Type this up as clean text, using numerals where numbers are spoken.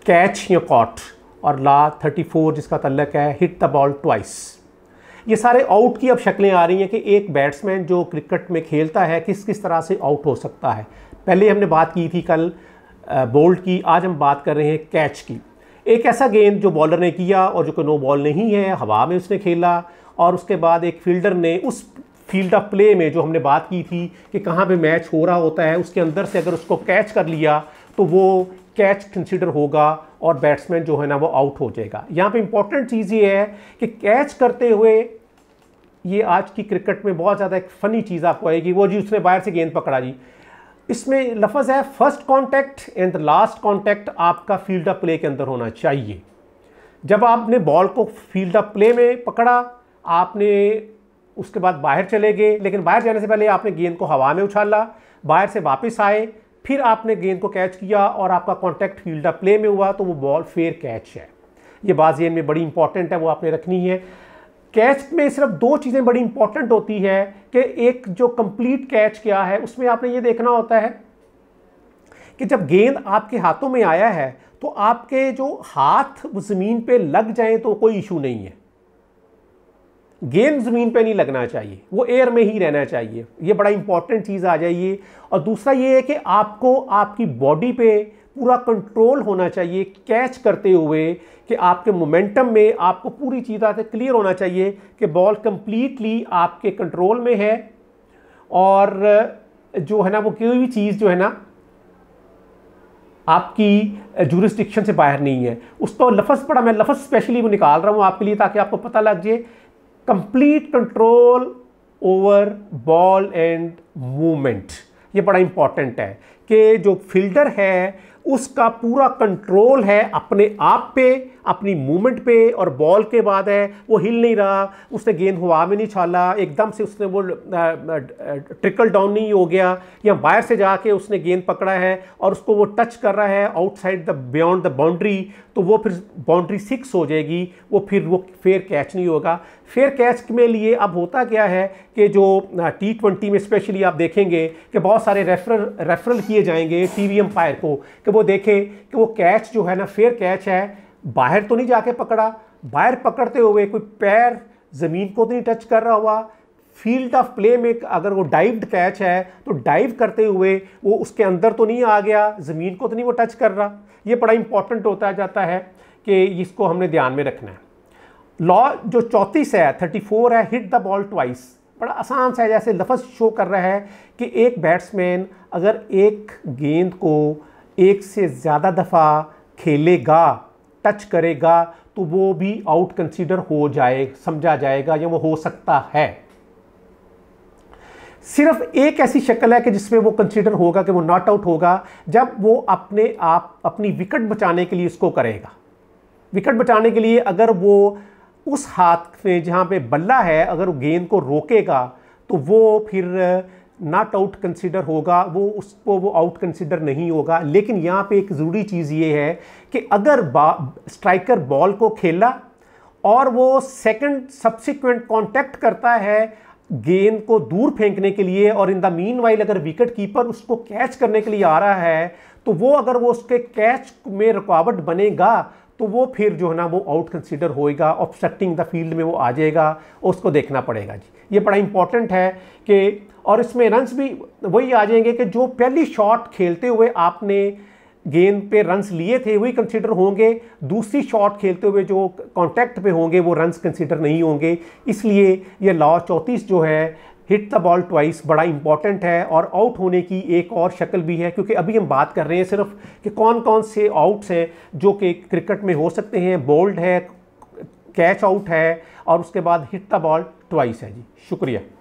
Catch या cot, और law 34 जिसका तल्लक है हिट द बॉल ट्वाइस। ये सारे आउट की अब शक्लें आ रही हैं कि एक बैट्समैन जो क्रिकेट में खेलता है किस किस तरह से आउट हो सकता है। पहले हमने बात की थी कल बोल्ड की, आज हम बात कर रहे हैं कैच की। एक ऐसा गेंद जो बॉलर ने किया और जो कि नो बॉल नहीं है, हवा में उसने खेला, और उसके बाद एक फील्डर ने उस फील्ड ऑफ प्ले में जो हमने बात की थी कि कहाँ पे मैच हो रहा होता है उसके अंदर से अगर उसको कैच कर लिया तो वो कैच कंसीडर होगा और बैट्समैन जो है ना वो आउट हो जाएगा। यहाँ पे इंपॉर्टेंट चीज़ ये है कि कैच करते हुए, ये आज की क्रिकेट में बहुत ज़्यादा एक फ़नी चीज़ आपको आएगी, वो जी उसने बाहर से गेंद पकड़ा जी, इसमें लफ्ज़ है first contact and the last contact आपका फील्ड ऑफ प्ले के अंदर होना चाहिए। जब आपने बॉल को फील्ड ऑफ प्ले में पकड़ा, आपने उसके बाद बाहर चले गए, लेकिन बाहर जाने से पहले आपने गेंद को हवा में उछाला, बाहर से वापस आए, फिर आपने गेंद को कैच किया और आपका कॉन्टैक्ट फील्ड ऑफ प्ले में हुआ, तो वो बॉल फेयर कैच है। ये बात ज़हन में बड़ी इंपॉर्टेंट है, वो आपने रखनी है। कैच में सिर्फ दो चीज़ें बड़ी इंपॉर्टेंट होती है कि एक जो कंप्लीट कैच क्या है, उसमें आपने ये देखना होता है कि जब गेंद आपके हाथों में आया है तो आपके जो हाथ ज़मीन पे लग जाएं तो कोई इशू नहीं है, गेंद ज़मीन पे नहीं लगना चाहिए, वो एयर में ही रहना चाहिए। ये बड़ा इंपॉर्टेंट चीज़ आ जाइए। और दूसरा ये है कि आपको आपकी बॉडी पे पूरा कंट्रोल होना चाहिए कैच करते हुए, कि आपके मोमेंटम में आपको पूरी चीज़ से क्लियर होना चाहिए कि बॉल कंप्लीटली आपके कंट्रोल में है और जो है ना वो कोई भी चीज़ जो है ना आपकी जुरिस्डिक्शन से बाहर नहीं है। उसको लफ्ज़ पड़ा, मैं लफ्ज़ स्पेशली वो निकाल रहा हूँ आपके लिए ताकि आपको पता लग जाए। Complete control over ball and movement, ये बड़ा इंपॉर्टेंट है कि जो फील्डर है उसका पूरा कंट्रोल है अपने आप पे, अपनी मूवमेंट पे, और बॉल के बाद है वो हिल नहीं रहा, उसने गेंद हवा में नहीं छाला, एकदम से उसने वो ट्रिकल डाउन नहीं हो गया, या बाहर से जाके उसने गेंद पकड़ा है और उसको वो टच कर रहा है outside the beyond the boundary, तो वो फिर बाउंड्री 6 हो जाएगी, वो फिर वो फेयर कैच नहीं होगा। फेयर कैच में लिए अब होता क्या है कि जो T20 में स्पेशली आप देखेंगे कि बहुत सारे रेफरल किए जाएंगे टीवी अंपायर को कि वो देखे कि वो कैच जो है ना फेयर कैच है, बाहर तो नहीं जाके पकड़ा, बाहर पकड़ते हुए कोई पैर ज़मीन को तो नहीं टच कर रहा हुआ, फील्ड ऑफ प्ले में अगर वो डाइव्ड कैच है तो डाइव करते हुए वो उसके अंदर तो नहीं आ गया, ज़मीन को तो नहीं वो टच कर रहा। ये बड़ा इंपॉर्टेंट होता जाता है कि इसको हमने ध्यान में रखना है। लॉ जो 34 है 34 है हिट द बॉल ट्वाइस, बड़ा आसान सा है, जैसे लफ्ज़ शो कर रहा है कि एक बैट्समैन अगर एक गेंद को एक से ज़्यादा दफ़ा खेलेगा, टच करेगा, तो वो भी आउट कंसीडर हो जाए, समझा जाएगा, या वो हो सकता है। सिर्फ एक ऐसी शक्ल है कि जिसमें वो कंसीडर होगा कि वो नॉट आउट होगा, जब वो अपने आप अपनी विकेट बचाने के लिए इसको करेगा। विकेट बचाने के लिए अगर वो उस हाथ में जहाँ पे बल्ला है अगर वो गेंद को रोकेगा तो वो फिर नॉट आउट कंसीडर होगा, वो उसको वो आउट कंसीडर नहीं होगा। लेकिन यहाँ पे एक ज़रूरी चीज़ ये है कि अगर स्ट्राइकर बॉल को खेला और वो सेकंड सब्सिक्वेंट कांटेक्ट करता है गेंद को दूर फेंकने के लिए, और इन द मीनवाइल अगर विकेट कीपर उसको कैच करने के लिए आ रहा है, तो वो अगर वो उसके कैच में रुकावट बनेगा तो वो फिर जो है ना वो आउट कंसीडर होएगा, ऑब्स्ट्रक्टिंग द फील्ड में वो आ जाएगा, उसको देखना पड़ेगा जी। ये बड़ा इंपॉर्टेंट है कि, और इसमें रन्स भी वही आ जाएंगे कि जो पहली शॉट खेलते हुए आपने गेंद पे रन्स लिए थे वही कंसीडर होंगे, दूसरी शॉट खेलते हुए जो कांटेक्ट पे होंगे वो रन्स कंसीडर नहीं होंगे। इसलिए ये लॉ 34 जो है हिट द बॉल ट्वाइस बड़ा इंपॉर्टेंट है। और आउट होने की एक और शक्ल भी है, क्योंकि अभी हम बात कर रहे हैं सिर्फ कि कौन कौन से आउट्स हैं जो कि क्रिकेट में हो सकते हैं। बोल्ड है, कैच आउट है, और उसके बाद हिट द बॉल ट्वाइस है जी। शुक्रिया।